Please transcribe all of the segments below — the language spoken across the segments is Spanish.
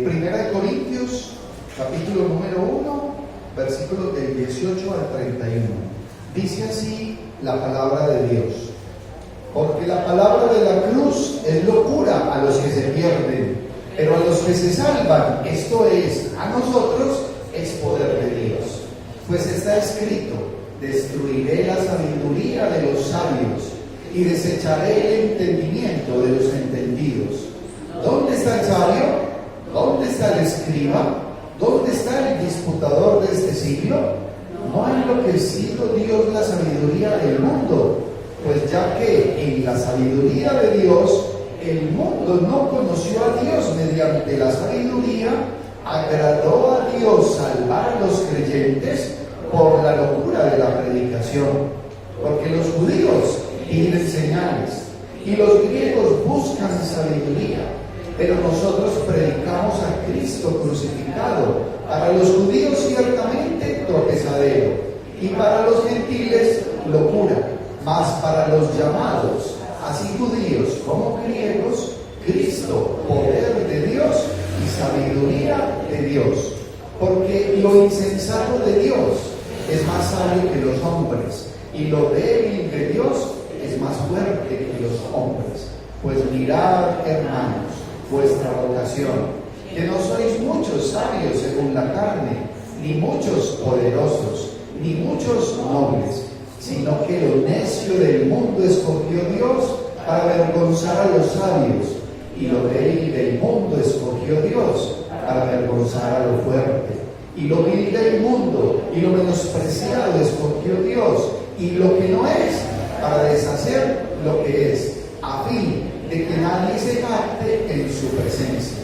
Primera de Corintios, capítulo número 1, versículos del 18 al 31. Dice así la palabra de Dios: porque la palabra de la cruz es locura a los que se pierden, pero a los que se salvan, esto es, a nosotros, es poder de Dios. Pues está escrito: destruiré la sabiduría de los sabios y desecharé el entendimiento de los entendidos. ¿Dónde está el sabio? ¿Dónde está el escriba? ¿Dónde está el disputador de este siglo? ¿No ha enloquecido Dios la sabiduría del mundo? Pues ya que en la sabiduría de Dios el mundo no conoció a Dios mediante la sabiduría, agradó a Dios salvar a los creyentes por la locura de la predicación. Porque los judíos piden señales y los griegos buscan sabiduría, pero nosotros predicamos a Cristo crucificado, para los judíos ciertamente tropezadero, y para los gentiles locura, mas para los llamados, así judíos como griegos, Cristo, poder de Dios y sabiduría de Dios. Porque lo insensato de Dios es más sabio que los hombres, y lo débil de Dios es más fuerte que los hombres. Pues mirad, hermanos, vuestra vocación, que no sois muchos sabios según la carne, ni muchos poderosos, ni muchos nobles, sino que lo necio del mundo escogió Dios para avergonzar a los sabios, y lo débil del mundo escogió Dios para avergonzar a lo fuerte, y lo vil del mundo y lo menospreciado escogió Dios, y lo que no es, para deshacer lo que es, a fin de que nadie se jacte en su presencia.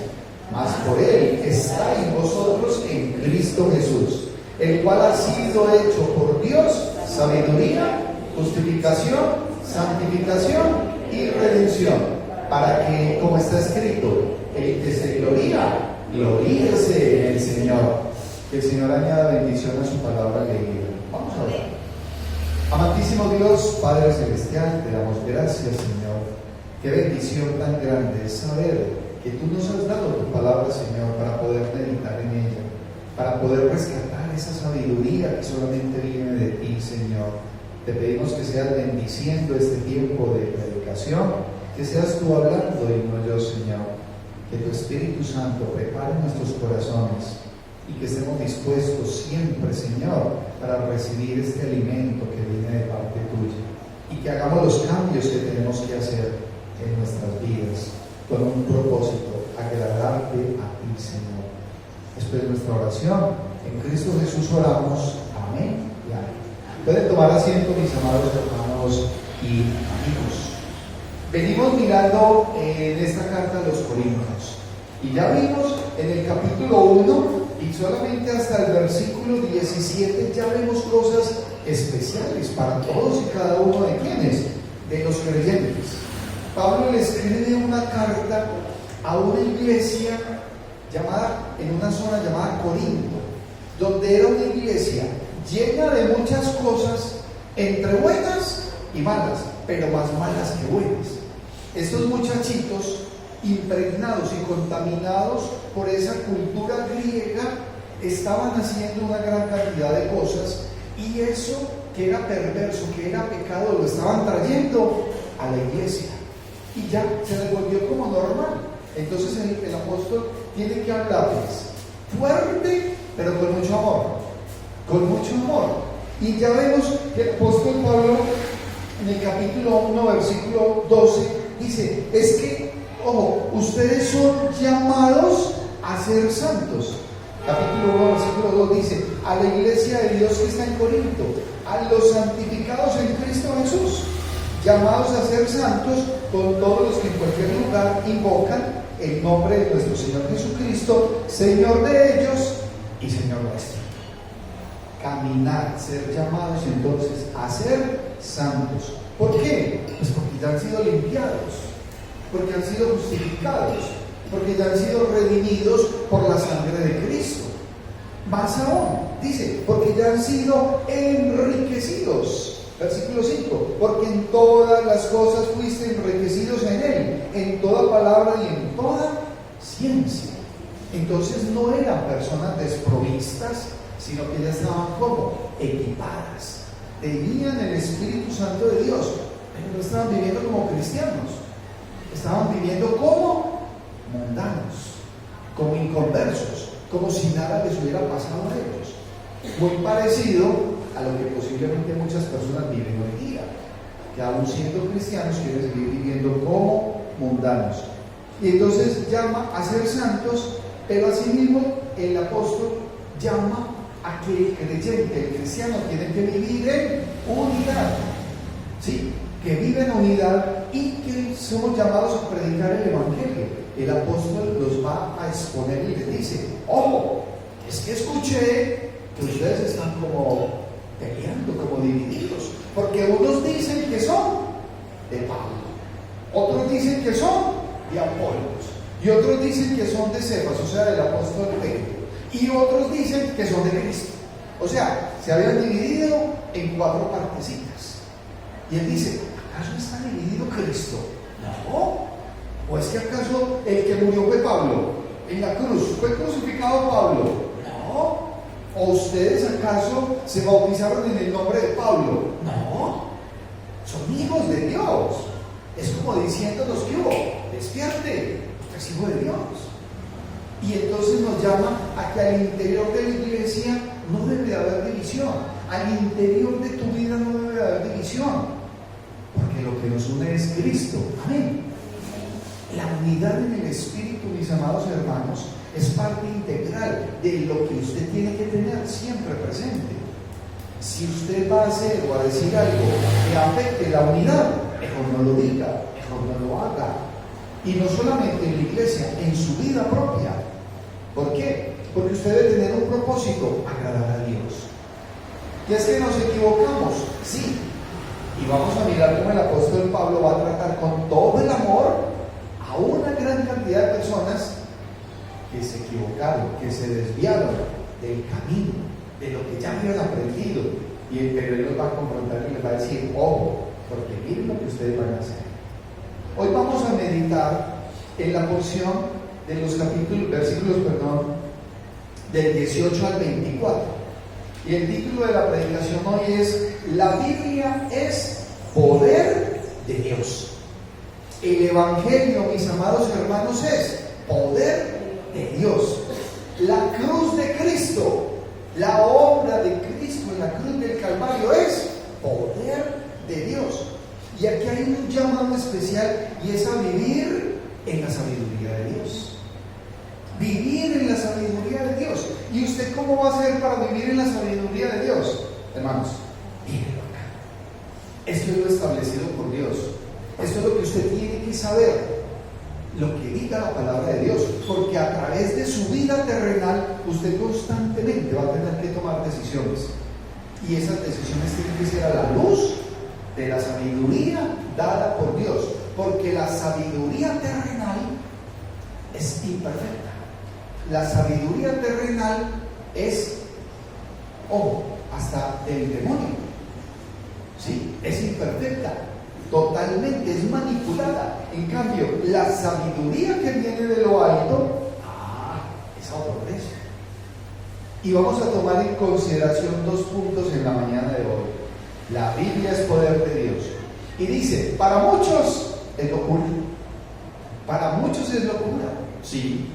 Mas por él estáis vosotros en Cristo Jesús, el cual ha sido hecho por Dios sabiduría, justificación, santificación y redención, para que, como está escrito, el que se gloría, gloríese en el Señor. Que el Señor añada bendición a su palabra leída. Vamos a orar. Amantísimo Dios, Padre Celestial, te damos gracias, Señor. Qué bendición tan grande es saber que tú nos has dado tu palabra, Señor, para poder meditar en ella, para poder rescatar esa sabiduría que solamente viene de ti, Señor. Te pedimos que seas bendiciendo este tiempo de predicación, que seas tú hablando y no yo, Señor. Que tu Espíritu Santo prepare nuestros corazones y que estemos dispuestos siempre, Señor, para recibir este alimento que viene de parte tuya, y que hagamos los cambios que tenemos que hacer en nuestras vidas con un propósito: agradarte a ti, Señor. Esto es nuestra oración. En Cristo Jesús oramos. Amén y amén. Pueden tomar asiento, mis amados hermanos y amigos. Venimos mirando en esta carta a los Corintios, y ya vimos en el capítulo 1 y solamente hasta el versículo 17 ya vemos cosas especiales para todos y cada uno de quienes, de los creyentes. Pablo le escribe una carta a una iglesia en una zona llamada Corinto, donde era una iglesia llena de muchas cosas, entre buenas y malas, pero más malas que buenas. Estos muchachitos, impregnados y contaminados por esa cultura griega, estaban haciendo una gran cantidad de cosas, y eso que era perverso, que era pecado, lo estaban trayendo a la iglesia, y ya se les volvió como normal. Entonces el apóstol tiene que hablarles fuerte, pero con mucho amor, y ya vemos que el apóstol Pablo en el capítulo 1 versículo 12 dice: es que, ojo, ustedes son llamados a ser santos. Capítulo 1 versículo 2 dice: a la iglesia de Dios que está en Corinto, a los santificados en Cristo Jesús, llamados a ser santos, con todos los que en cualquier lugar invocan el nombre de nuestro Señor Jesucristo, Señor de ellos y Señor nuestro. Caminar, ser llamados entonces a ser santos. ¿Por qué? Pues porque ya han sido limpiados. porque han sido justificados, porque ya han sido redimidos por la sangre de Cristo. Más aún, dice, porque ya han sido enriquecidos. Versículo 5, porque en todas las cosas fuiste enriquecidos en Él, en toda palabra y en toda ciencia. Entonces no eran personas desprovistas, sino que ya estaban como equipadas. Tenían el Espíritu Santo de Dios, pero no estaban viviendo como cristianos, estaban viviendo como mundanos, como inconversos, como si nada les hubiera pasado a ellos. Muy parecido a lo que posiblemente muchas personas viven hoy día, que aún siendo cristianos quieren seguir viviendo como mundanos. Y entonces llama a ser santos, pero asimismo el apóstol llama a que el creyente, el cristiano, tiene que vivir en unidad, ¿sí? Que vive en unidad y que somos llamados a predicar el Evangelio. El apóstol los va a exponer y les dice: ojo, es que escuché que ustedes están como peleando, como divididos, porque unos dicen que son de Pablo, otros dicen que son de Apolos, y otros dicen que son de Cefas, o sea, del apóstol Pedro, y otros dicen que son de Cristo. O sea, se habían dividido en 4 partecitas. Y él dice: ¿acaso está dividido Cristo? No. ¿O es que acaso el que murió fue Pablo en la cruz? ¿Fue crucificado Pablo? No. ¿O ustedes acaso se bautizaron en el nombre de Pablo? No. Son hijos de Dios. Es como diciéndonos: que hubo, despierte, usted es hijo de Dios. Y entonces nos llama a que al interior de la iglesia no debe de haber división. Al interior de tu vida no debe de haber división, porque lo que nos une es Cristo. Amén. La unidad en el Espíritu, mis amados hermanos, es parte integral de lo que usted tiene que tener siempre presente. Si usted va a hacer o a decir algo que afecte la unidad, mejor no lo diga, mejor no lo haga. Y no solamente en la iglesia, en su vida propia. ¿Por qué? Porque usted debe tener un propósito: agradar a Dios. Y es que nos equivocamos, sí. Y vamos a mirar cómo el apóstol Pablo va a tratar con todo el amor a una gran cantidad de personas que se equivocaron, que se desviaron del camino, de lo que ya habían aprendido. Pero él los va a confrontar y les va a decir: ojo, porque miren lo que ustedes van a hacer. Hoy vamos a meditar en la porción de los versículos, del 18 al 24. Y el título de la predicación hoy es: la Biblia es poder de Dios. El Evangelio, mis amados hermanos, es poder de Dios. La cruz de Cristo, la obra de Cristo en la cruz del Calvario, es poder de Dios. Y aquí hay un llamado especial, y es a vivir en la sabiduría de Dios. Vivir en la sabiduría de Dios. ¿Y usted cómo va a hacer para vivir en la sabiduría de Dios? Hermanos, mírenlo acá. Esto es lo establecido por Dios. Esto es lo que usted tiene que saber, lo que diga la palabra de Dios, porque a través de su vida terrenal usted constantemente va a tener que tomar decisiones, y esas decisiones tienen que ser a la luz de la sabiduría dada por Dios, porque la sabiduría terrenal es imperfecta. La sabiduría terrenal es, hasta del demonio, ¿sí? Es imperfecta, totalmente, es manipulada. En cambio, la sabiduría que viene de lo alto, es a otro precio. Y vamos a tomar en consideración 2 puntos en la mañana de hoy. La Biblia es poder de Dios. Y dice: para muchos es locura. Para muchos es locura, sí.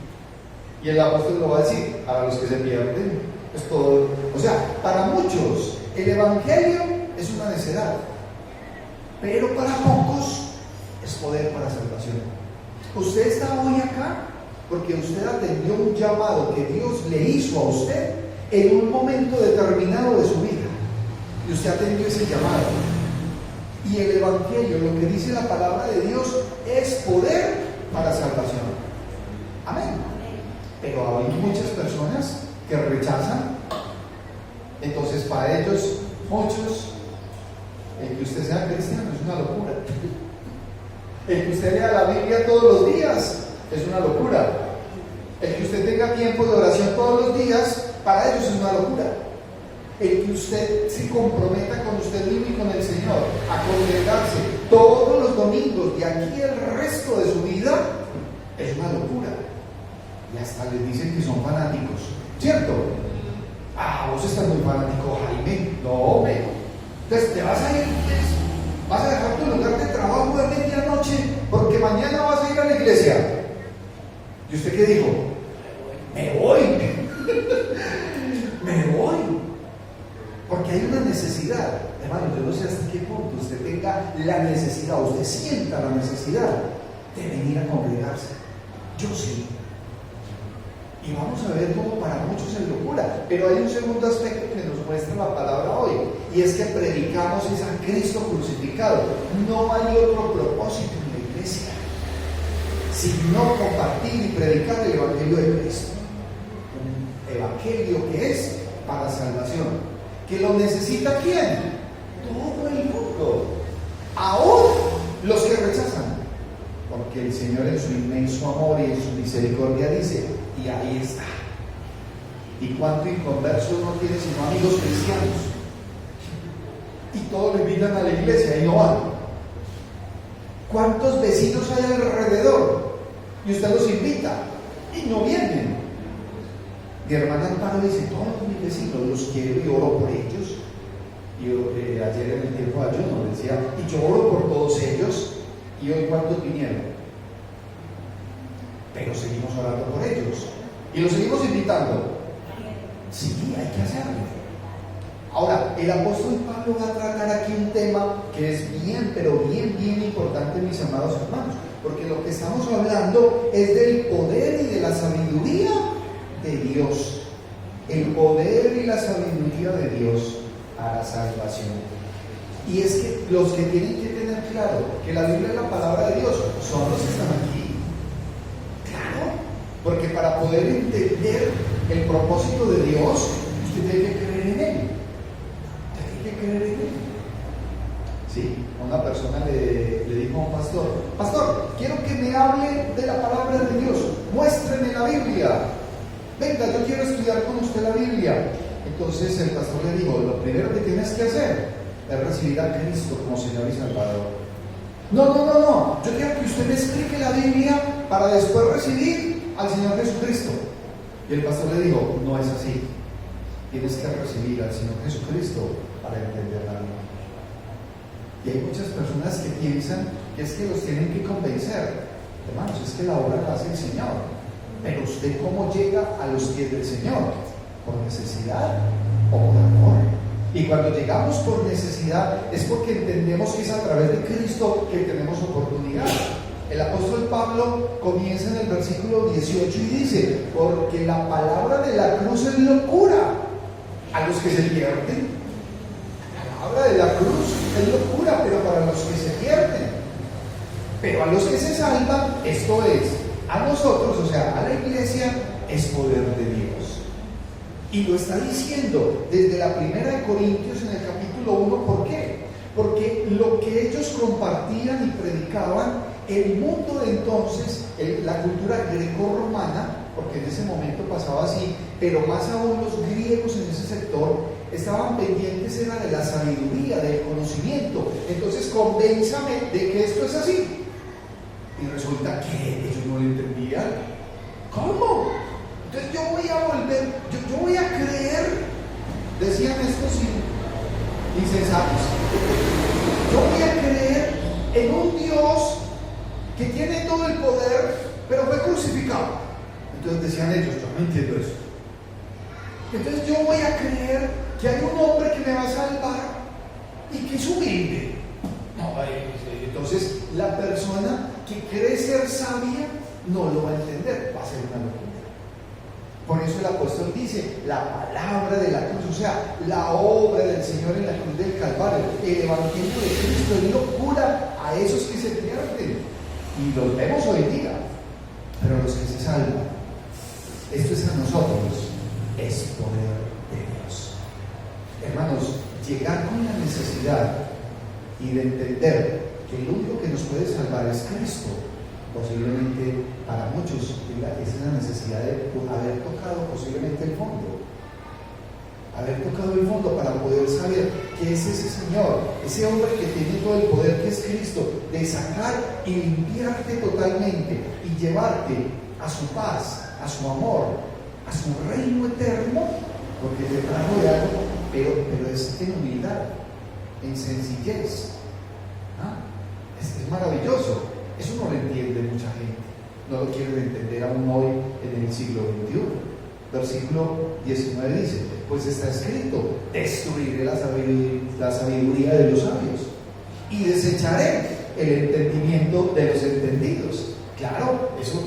Y el apóstol lo va a decir: para los que se pierden es todo. O sea, para muchos el Evangelio es una necedad, pero para pocos es poder para salvación. Usted está hoy acá porque usted atendió un llamado que Dios le hizo a usted en un momento determinado de su vida, y usted atendió ese llamado. Y el Evangelio, lo que dice la palabra de Dios, es poder para salvación. Amén. Pero hay muchas personas que rechazan. Entonces, para ellos, muchos, el que usted sea cristiano es una locura. El que usted lea la Biblia todos los días es una locura. El que usted tenga tiempo de oración todos los días, para ellos es una locura. El que usted se comprometa con usted mismo y con el Señor a congregarse todos los domingos de aquí el resto de su vida, es una locura. Y hasta les dicen que son fanáticos, ¿cierto? Ah, vos estás muy fanático, Jaime. No, hombre. Entonces te vas a ir, vas a dejar tu lugar de trabajo de medianoche porque mañana vas a ir a la iglesia. ¿Y usted qué dijo? Me voy. Me voy. Porque hay una necesidad. Hermano, yo no sé hasta qué punto usted tenga la necesidad, usted sienta la necesidad de venir a congregarse. Yo sí. Y vamos a ver cómo para muchos es locura. Pero hay un segundo aspecto que nos muestra la palabra hoy, y es que predicamos es a Cristo crucificado. No hay otro propósito en la iglesia sino compartir y predicar el Evangelio de Cristo. Un Evangelio que es para salvación. ¿Que lo necesita quién? Todo el mundo. Aún los que rechazan. Porque el Señor en su inmenso amor y en su misericordia dice, y ahí está. ¿Y cuánto inconverso no tiene sino amigos cristianos? Y todos lo invitan a la iglesia y no van. ¿Cuántos vecinos hay alrededor? Y usted los invita y no vienen. Mi hermana Amparo dice, todos mis vecinos los quiero y oro por ellos. Y ayer en el tiempo de ayuno decía, y yo oro por todos ellos. ¿Y hoy cuántos vinieron? Pero seguimos orando por ellos. Y los seguimos invitando. Sí, hay que hacerlo. Ahora, el apóstol Pablo va a tratar aquí un tema que es bien, pero bien importante, mis amados hermanos. Porque lo que estamos hablando es del poder y de la sabiduría de Dios. El poder y la sabiduría de Dios a la salvación. Y es que los que tienen que tener claro que la Biblia es la palabra de Dios son los que están aquí. Claro, porque para poder entender el propósito de Dios, usted tiene que creer en Él. Usted tiene que creer en Él. Sí, una persona le dijo a un pastor, pastor, quiero que me hable de la palabra de Dios, muéstreme la Biblia. Venga, yo quiero estudiar con usted la Biblia. Entonces el pastor le dijo, lo primero que tienes que hacer es recibir a Cristo como Señor y Salvador. No, yo quiero que usted me explique la Biblia para después recibir al Señor Jesucristo. Y el pastor le dijo, no es así. Tienes que recibir al Señor Jesucristo para entender la Biblia. Y hay muchas personas que piensan que es que los tienen que convencer. Hermanos, es que la obra la hace el Señor. Pero usted, ¿cómo llega a los pies del Señor? ¿Por necesidad o por amor? Y cuando llegamos por necesidad es porque entendemos que es a través de Cristo que tenemos oportunidad. El apóstol Pablo comienza en el versículo 18 y dice, porque la palabra de la cruz es locura a los que se pierden. La palabra de la cruz es locura, pero para los que se pierden. Pero a los que se salvan, esto es, a nosotros, o sea, a la iglesia, es poder de Dios. Y lo está diciendo desde la primera de Corintios en el capítulo 1. ¿Por qué? Porque lo que ellos compartían y predicaban, el mundo de entonces, la cultura greco-romana, porque en ese momento pasaba así, pero más aún los griegos en ese sector, estaban pendientes era de la sabiduría, del conocimiento. Entonces, convénzame de que esto es así. Y resulta que ellos no lo entendían. ¿Cómo? Entonces yo voy a volver, yo voy a creer, decían estos insensatos, yo voy a creer en un Dios que tiene todo el poder, pero fue crucificado. Entonces decían ellos, yo no entiendo eso. Entonces yo voy a creer que hay un hombre que me va a salvar y que es humilde. No, entonces la persona que cree ser sabia no lo va a entender, va a ser una locura. Por eso el apóstol dice, la palabra de la cruz, o sea, la obra del Señor en la cruz del Calvario, el Evangelio de Cristo es locura a esos que se pierden. Y los vemos hoy día, pero los que se salvan, esto es a nosotros, es poder de Dios. Hermanos, llegar con la necesidad y de entender que lo único que nos puede salvar es Cristo. Posiblemente para muchos es la necesidad de haber tocado posiblemente el fondo. Haber tocado el fondo para poder saber que es ese Señor, ese hombre que tiene todo el poder que es Cristo, de sacar y limpiarte totalmente y llevarte a su paz, a su amor, a su reino eterno, porque te trajo de algo, pero es en humildad, en sencillez. Es maravilloso. Eso no lo entiende mucha gente, no lo quieren entender aún hoy en el siglo XXI. Versículo 19 dice: pues está escrito, destruiré la sabiduría de los sabios y desecharé el entendimiento de los entendidos. Claro, eso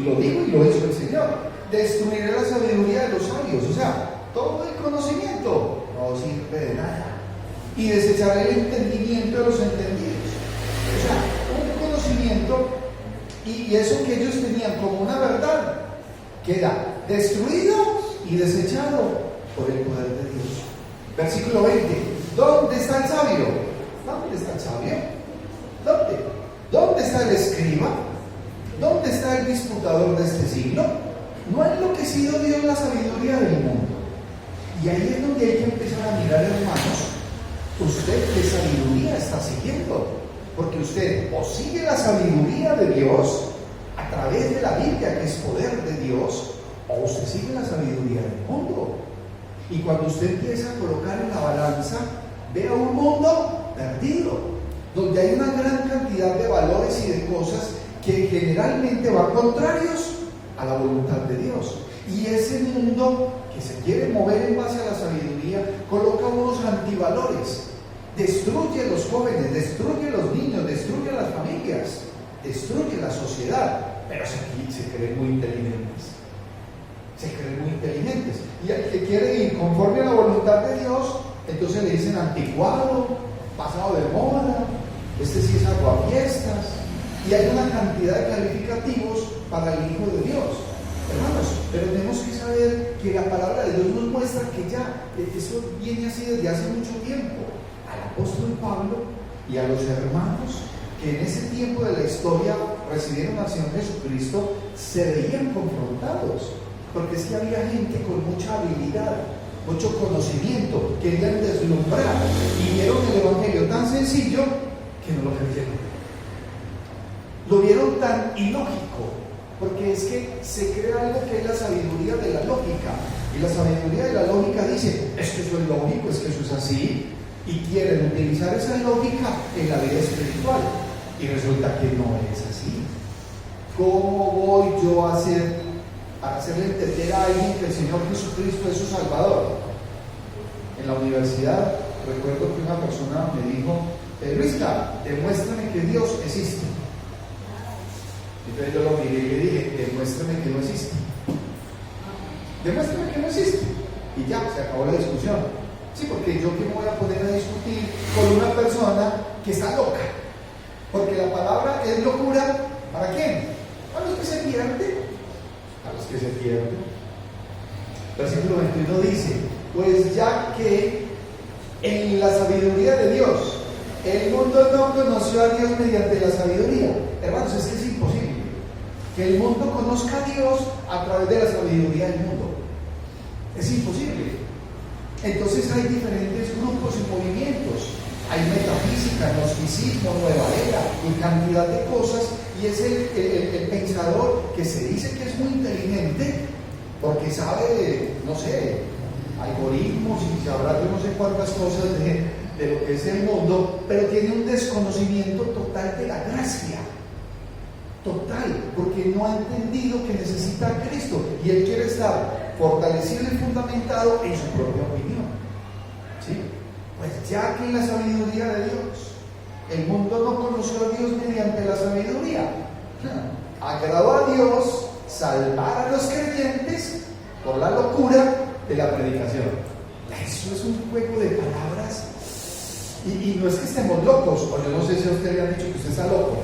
lo digo y lo hizo el Señor. Destruiré la sabiduría de los sabios, o sea, todo el conocimiento no sirve de nada. Y desecharé el entendimiento de los entendidos. O sea, un conocimiento y eso que ellos tenían como una verdad queda destruido y desechado por el poder de Dios. Versículo 20. ¿Dónde está el sabio? ¿Dónde está el sabio? ¿Dónde? ¿Dónde está el escriba? ¿Dónde está el disputador de este siglo? ¿No ha enloquecido Dios la sabiduría del mundo? Y ahí es donde hay que empezar a mirar, hermanos, usted qué sabiduría está siguiendo. Porque usted o sigue la sabiduría de Dios a través de la Biblia, que es poder de Dios, o usted sigue la sabiduría del mundo. Y cuando usted empieza a colocar en la balanza, ve a un mundo perdido, donde hay una gran cantidad de valores y de cosas que generalmente van contrarios a la voluntad de Dios. Y ese mundo que se quiere mover en base a la sabiduría coloca unos antivalores, destruye a los jóvenes, destruye a los niños, destruye a las familias, destruye la sociedad, pero se creen muy inteligentes. Se creen muy inteligentes. Y al que quiere ir conforme a la voluntad de Dios, entonces le dicen anticuado, pasado de moda, este sí es aguafiestas. Y hay una cantidad de calificativos para el Hijo de Dios. Hermanos, pero tenemos que saber que la palabra de Dios nos muestra que ya eso viene así desde hace mucho tiempo. Al apóstol Pablo y a los hermanos que en ese tiempo de la historia recibieron al Señor Jesucristo, se veían confrontados, porque es que había gente con mucha habilidad, mucho conocimiento, querían deslumbrar y vieron el evangelio tan sencillo que no lo creyeron. Lo vieron tan ilógico, porque es que se crea algo que es la sabiduría de la lógica, y la sabiduría de la lógica dice, es que eso es lógico, es que eso es así, y quieren utilizar esa lógica en la vida espiritual, y resulta que no es así. ¿Cómo voy yo a hacerle entender a alguien que el Señor Jesucristo es su Salvador? En la universidad recuerdo que una persona me dijo, Luisca, demuéstrame que Dios existe. Entonces yo lo miré y le dije, demuéstrame que no existe. Demuéstrame que no existe. Y ya, se acabó la discusión. Sí, porque yo que me voy a poner a discutir con una persona que está loca. Porque la palabra es locura, ¿para quién? A los que se pierden. A los que se pierden. Versículo 21 dice, pues ya que en la sabiduría de Dios, el mundo no conoció a Dios mediante la sabiduría. Hermanos, es que es imposible que el mundo conozca a Dios a través de la sabiduría del mundo. Es imposible. Entonces hay diferentes grupos y movimientos. Hay metafísica, gnosticismo, nueva era y cantidad de cosas. Y es el pensador que se dice que es muy inteligente porque sabe, no sé, algoritmos y sabrá yo no sé cuántas cosas de lo que es el mundo, pero tiene un desconocimiento total de la gracia. Total, porque no ha entendido que necesita a Cristo y él quiere estar fortalecido y fundamentado en su propia opinión. ¿Sí? Pues ya que en la sabiduría de Dios, el mundo no conoció a Dios mediante la sabiduría, agradó a Dios salvar a los creyentes por la locura de la predicación. Eso es un juego de palabras y no es que estemos locos, o yo no sé si a usted le han dicho que usted está loco.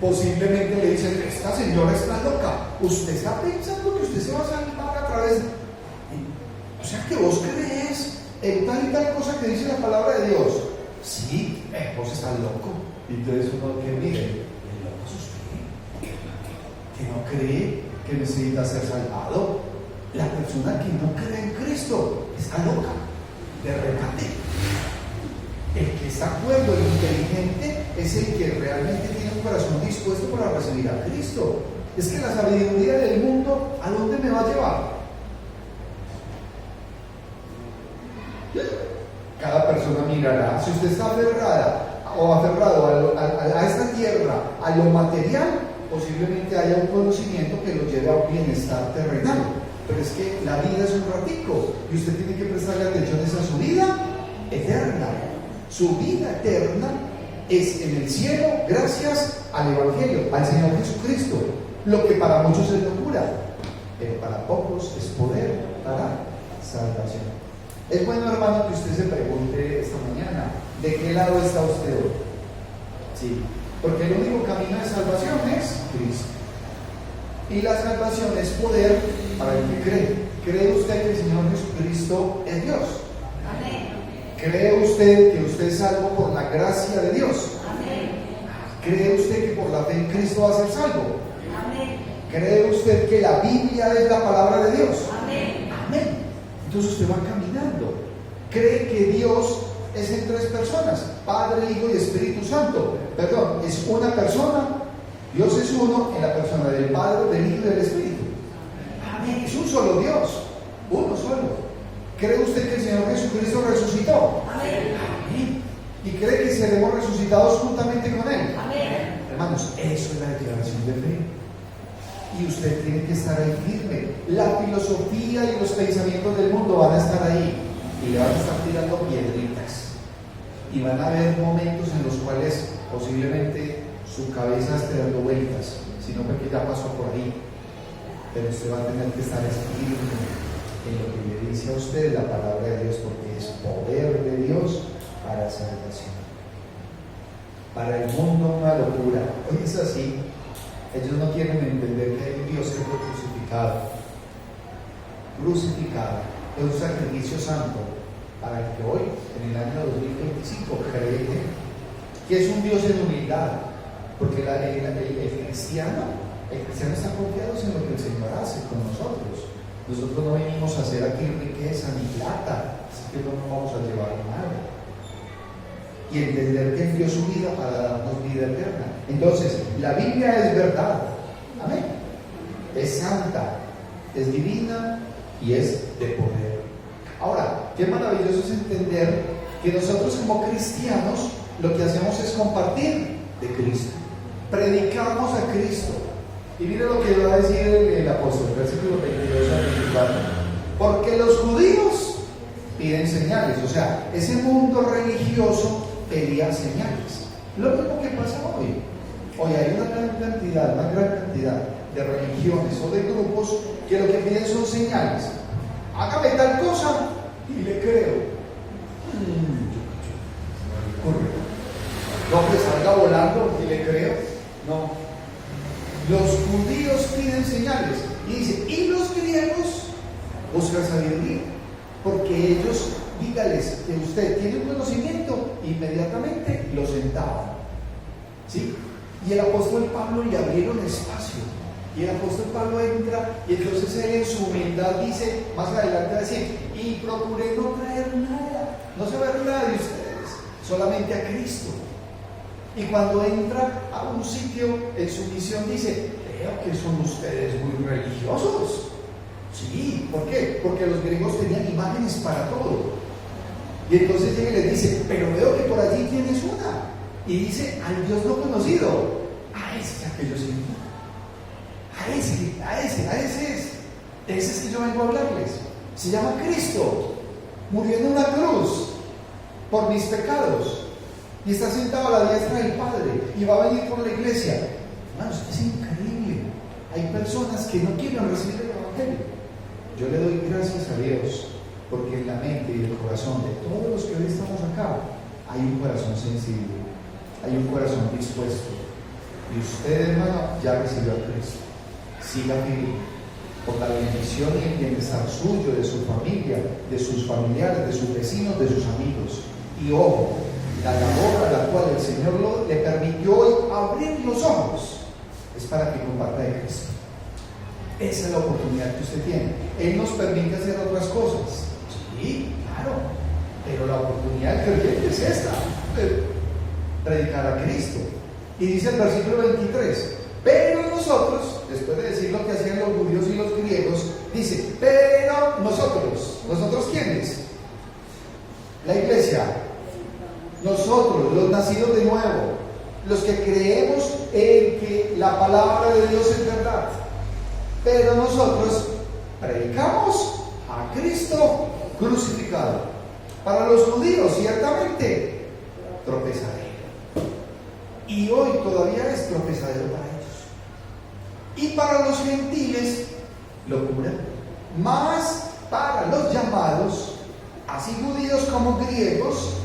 Posiblemente le dicen, esta señora está loca, usted está pensando que usted se va a salvar a través de... O sea que vos crees en tal y tal cosa que dice la palabra de Dios, Sí, vos estás loco. Y entonces uno que mire, el loco es usted, que no cree que necesita ser salvado. La persona que no cree en Cristo está loca, de repente. El que está cuerdo e inteligente es el que realmente tiene un corazón dispuesto para recibir a Cristo. Es que la sabiduría del mundo, ¿a dónde me va a llevar? Cada persona mirará. Si usted está aferrada o aferrado a esta tierra, a lo material, posiblemente haya un conocimiento que lo lleve a un bienestar terrenal. Pero es que la vida es un ratico y usted tiene que prestarle atención a su vida eterna. Su vida eterna es en el cielo gracias al Evangelio, al Señor Jesucristo. Lo que para muchos es locura, pero para pocos es poder para salvación. Es bueno, hermano, que usted se pregunte esta mañana, ¿de qué lado está usted hoy? Sí, porque el único camino de salvación es Cristo. Y la salvación es poder para el que cree. ¿Cree usted que el Señor Jesucristo es Dios? Amén. ¿Cree usted que usted es salvo por la gracia de Dios? Amén. ¿Cree usted que por la fe en Cristo va a ser salvo? Amén. ¿Cree usted que la Biblia es la palabra de Dios? Amén. Amén. Entonces usted va caminando. ¿Cree que Dios es en tres personas? Padre, Hijo y Espíritu Santo. Perdón, es una persona. Dios es uno en la persona del Padre, del Hijo y del Espíritu. Amén. Es un solo Dios. Uno solo. ¿Cree usted que el Señor Jesucristo resucitó? Amén. Amén. ¿Y cree que seremos resucitados juntamente con Él? Amén. Hermanos, eso es la declaración de fe. Y usted tiene que estar ahí firme. La filosofía y los pensamientos del mundo van a estar ahí y le van a estar tirando piedritas. Y van a haber momentos en los cuales posiblemente su cabeza esté dando vueltas, sino porque ya pasó por ahí. Pero usted va a tener que estar firme en lo que le dice a usted la palabra de Dios, porque es poder de Dios para salvación. Para el mundo una locura. Hoy es así. Ellos no quieren entender que hay un Dios que fue crucificado. Crucificado. Es un sacrificio santo para el que hoy, en el año 2025, cree que es un Dios en humildad. Porque el cristiano está confiado en lo que el Señor hace con nosotros. Nosotros no venimos a hacer aquí riqueza ni plata, así que no nos vamos a llevar nada. Y entender que Él dio su vida para darnos vida eterna. Entonces, la Biblia es verdad. Amén. Es santa, es divina y es de poder. Ahora, qué maravilloso es entender que nosotros como cristianos lo que hacemos es compartir de Cristo. Predicamos a Cristo. Y mire lo que va a decir el apóstol, versículo 22 al 24. Porque los judíos piden señales, o sea, ese mundo religioso pedía señales. Lo mismo que pasa hoy. Hoy hay una gran cantidad de religiones o de grupos que lo que piden son señales. Hágame tal cosa y le creo. No, que salga volando y le creo. No. Los judíos piden señales. Y dice, y los griegos buscan sabiduría. Porque ellos, dígales que usted tiene un conocimiento, inmediatamente lo sentaban. ¿Sí? Y el apóstol Pablo le abrieron espacio. Y el apóstol Pablo entra y entonces él en su humildad dice, más adelante va a decir, y procuré no traer nada, no saber nada de ustedes, solamente a Cristo. Y cuando entra a un sitio en su misión dice, creo que son ustedes muy religiosos. Sí, ¿por qué? Porque los griegos tenían imágenes para todo. Y entonces llega y les dice, pero veo que por allí tienes una. Y dice, al Dios no conocido, a ese que yo siento. A ese es. Ese es que yo vengo a hablarles. Se llama Cristo. Murió en una cruz por mis pecados. Y está sentado a la diestra del Padre. Y va a venir por la iglesia. Hermanos, es increíble. Hay personas que no quieren recibir el Evangelio. Yo le doy gracias a Dios. Porque en la mente y el corazón de todos los que hoy estamos acá hay un corazón sensible. Hay un corazón dispuesto. Y usted, hermano, ya recibió a Cristo. Siga firme por la bendición y el bienestar suyo, de su familia, de sus familiares, de sus vecinos, de sus amigos. Y ojo, la labor a la cual el Señor le permitió hoy abrir los ojos es para que comparta de Cristo. Esa es la oportunidad que usted tiene. Él nos permite hacer otras cosas. Sí, claro. Pero la oportunidad del creyente es esta: predicar a Cristo. Y dice el versículo 23: pero nosotros, después de decir lo que hacían los judíos y los griegos, dice: pero nosotros ¿quiénes? La iglesia, nosotros, los nacidos de nuevo, los que creemos en que la palabra de Dios es verdad. Pero nosotros predicamos a Cristo crucificado. Para los judíos, ciertamente, tropezadero. Y hoy todavía es tropezadero para ellos. Y para los gentiles, locura. Más para los llamados, así judíos como griegos,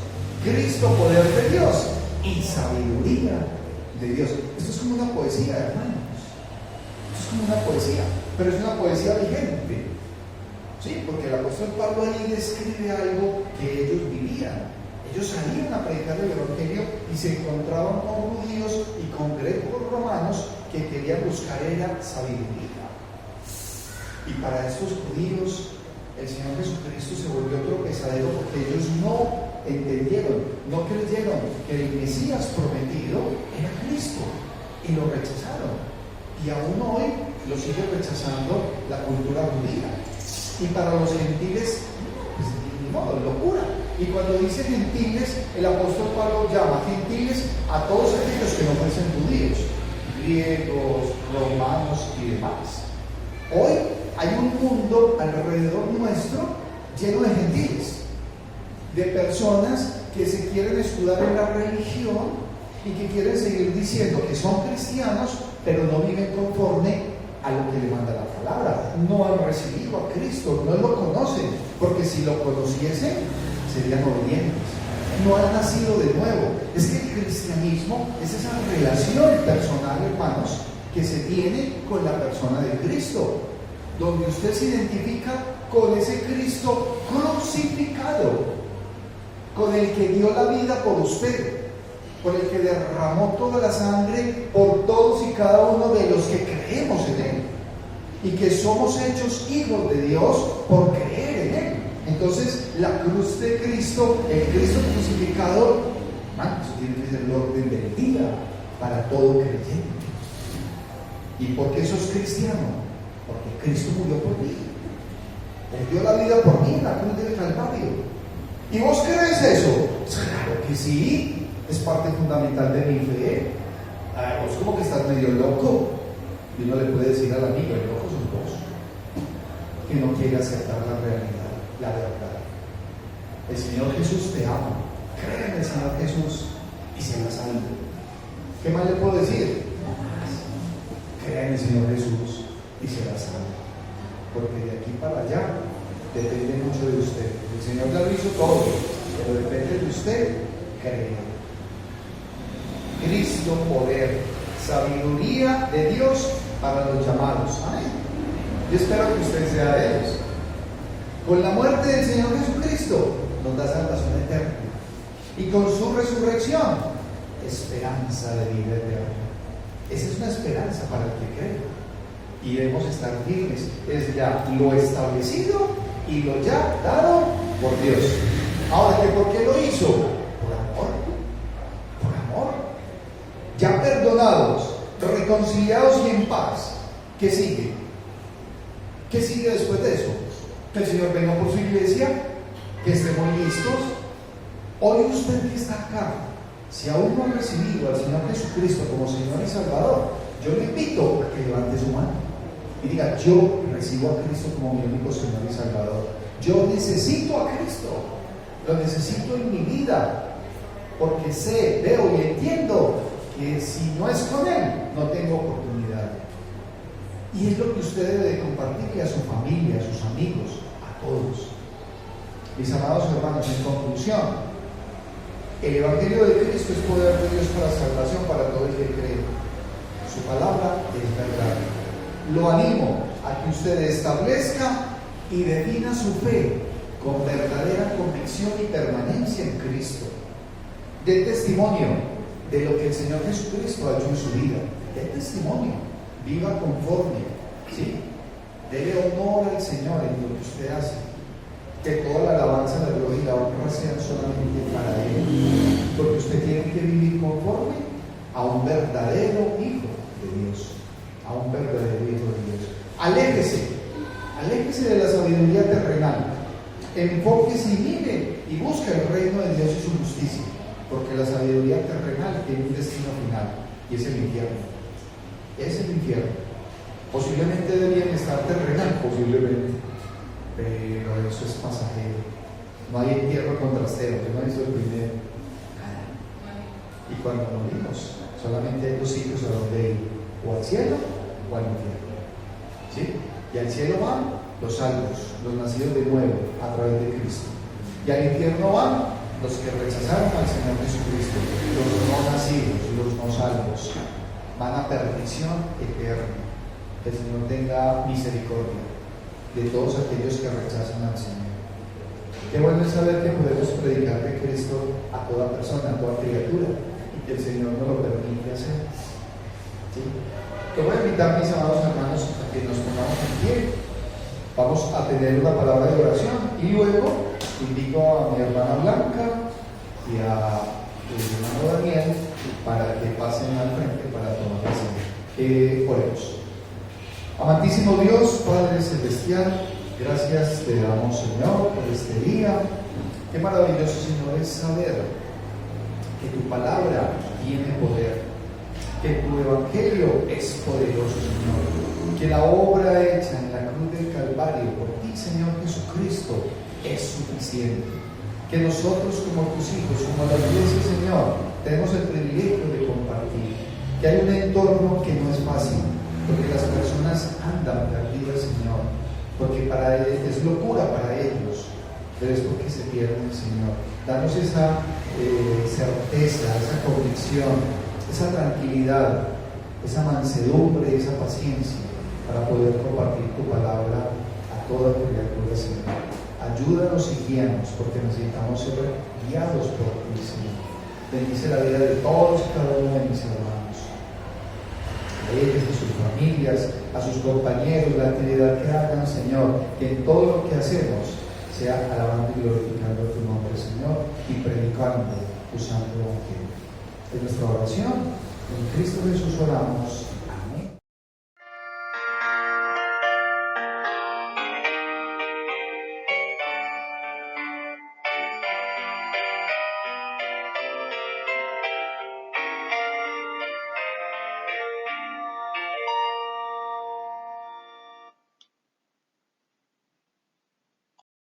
Cristo, poder de Dios y sabiduría de Dios. Esto es como una poesía, hermanos. Esto es como una poesía, pero es una poesía vigente. Sí, porque el apóstol Pablo ahí describe algo que ellos vivían. Ellos salían a predicar el evangelio y se encontraban con judíos y con griegos romanos que querían buscar era sabiduría. Y para estos judíos, el Señor Jesucristo se volvió tropezadero porque ellos no entendieron, no creyeron que el Mesías prometido era Cristo y lo rechazaron. Y aún hoy lo sigue rechazando la cultura judía. Y para los gentiles, pues ni modo, locura. Y cuando dice gentiles, el apóstol Pablo llama gentiles a todos aquellos que no fuesen judíos, griegos, romanos y demás. Hoy hay un mundo alrededor nuestro lleno de gentiles, de personas que se quieren escudar en la religión y que quieren seguir diciendo que son cristianos, pero no viven conforme a lo que le manda la palabra. No han recibido a Cristo, no lo conocen, porque si lo conociesen, serían obedientes. No han nacido de nuevo. Es que el cristianismo es esa relación personal, hermanos, que se tiene con la persona de Cristo, donde usted se identifica con ese Cristo crucificado, con el que dio la vida por usted, por el que derramó toda la sangre por todos y cada uno de los que creemos en Él, y que somos hechos hijos de Dios por creer en Él. Entonces, la cruz de Cristo, el Cristo crucificado, eso tiene que ser el orden del día para todo creyente. ¿Y por qué sos cristiano? Porque Cristo murió por mí. Él dio la vida por mí en la cruz del Calvario. ¿Y vos crees eso? Claro que sí. Es parte fundamental de mi fe. Vos como que estás medio loco. Y uno le puede decir al amigo: el loco sos vos, que no quiere aceptar la realidad, la verdad. El Señor Jesús te ama. Cree en el Señor Jesús y serás salvo. ¿Qué más le puedo decir? No más. Cree en el Señor Jesús y serás salvo. Porque de aquí para allá depende mucho de usted. El Señor ya lo hizo todo, pero depende de usted creer. Cristo, poder, sabiduría de Dios para los llamados. Amén. Yo espero que usted sea de ellos. Con la muerte del Señor Jesucristo nos da salvación eterna. Y con su resurrección, esperanza de vida eterna. Esa es una esperanza para el que cree. Y debemos estar firmes. Es ya lo establecido y lo ya dado por Dios. Ahora, ¿por qué lo hizo? Por amor. Por amor. Ya perdonados, reconciliados y en paz. ¿Qué sigue? ¿Qué sigue después de eso? Que el Señor venga por su iglesia, que estemos listos. Hoy usted que está acá, si aún no ha recibido al Señor Jesucristo como Señor y Salvador, yo le invito a que levante su mano y diga: yo recibo a Cristo como mi único Señor y Salvador. Yo necesito a Cristo, lo necesito en mi vida, porque sé, veo y entiendo que si no es con Él, no tengo oportunidad. Y es lo que usted debe de compartirle a su familia, a sus amigos, a todos. Mis amados hermanos, en conclusión, el Evangelio de Cristo es poder de Dios para salvación para todo el que cree. Su palabra es verdad. Lo animo a que usted establezca y defina su fe con verdadera convicción y permanencia en Cristo. Dé testimonio de lo que el Señor Jesucristo ha hecho en su vida. Dé testimonio. Viva conforme. ¿Sí? Dele honor al Señor en lo que usted hace. Que toda la alabanza, la gloria y la honra sean solamente para Él. Porque usted tiene que vivir conforme a un verdadero Hijo de Dios. A un verdadero Hijo de Dios. Aléjese de la sabiduría terrenal. Enfóquese y mire y busque el reino de Dios y su justicia. Porque la sabiduría terrenal tiene un destino final y es el infierno. Es el infierno. Posiblemente de bienestar terrenal, posiblemente. Pero eso es pasajero. No hay entierro contrastero, que no hizo el primero. Nada. Y cuando morimos, solamente hay dos sitios a donde ir: o al cielo o al infierno. ¿Sí? Y al cielo van los salvos, los nacidos de nuevo a través de Cristo. Y al infierno van los que rechazaron al Señor Jesucristo, los no nacidos, los no salvos. Van a perdición eterna. Que el Señor tenga misericordia de todos aquellos que rechazan al Señor. Qué bueno es saber que podemos predicar de Cristo a toda persona, a toda criatura, y que el Señor nos lo permite hacer. ¿Sí? Te voy a invitar, mis amados hermanos, a que nos pongamos en pie. Vamos a tener una palabra de oración y luego invito a mi hermana Blanca y a mi hermano Daniel para que pasen al frente para tomar la cena. Oremos. Amantísimo Dios, Padre Celestial, gracias te damos, Señor, por este día. Qué maravilloso, Señor, es saber que tu palabra tiene poder, que tu evangelio es poderoso, Señor, que la obra hecha en la cruz del Calvario por ti, Señor Jesucristo, es suficiente. Que nosotros, como tus hijos, como la iglesia, Señor, tenemos el privilegio de compartir. Que hay un entorno que no es fácil, porque las personas andan perdidas, Señor, porque para ellos es locura para ellos, pero es porque se pierden, Señor. Danos esa certeza, esa convicción, esa tranquilidad, esa mansedumbre, esa paciencia para poder compartir tu palabra a toda criatura, Señor. Ayúdanos y guíanos, porque necesitamos ser guiados por ti, Señor. Bendice la vida de todos y cada uno de mis hermanos, a ellos, a sus familias, a sus compañeros, la actividad que hagan, Señor, que en todo lo que hacemos sea alabando y glorificando tu nombre, Señor, y predicando tu santo evangelio. Es nuestra oración, en Cristo Jesús oramos.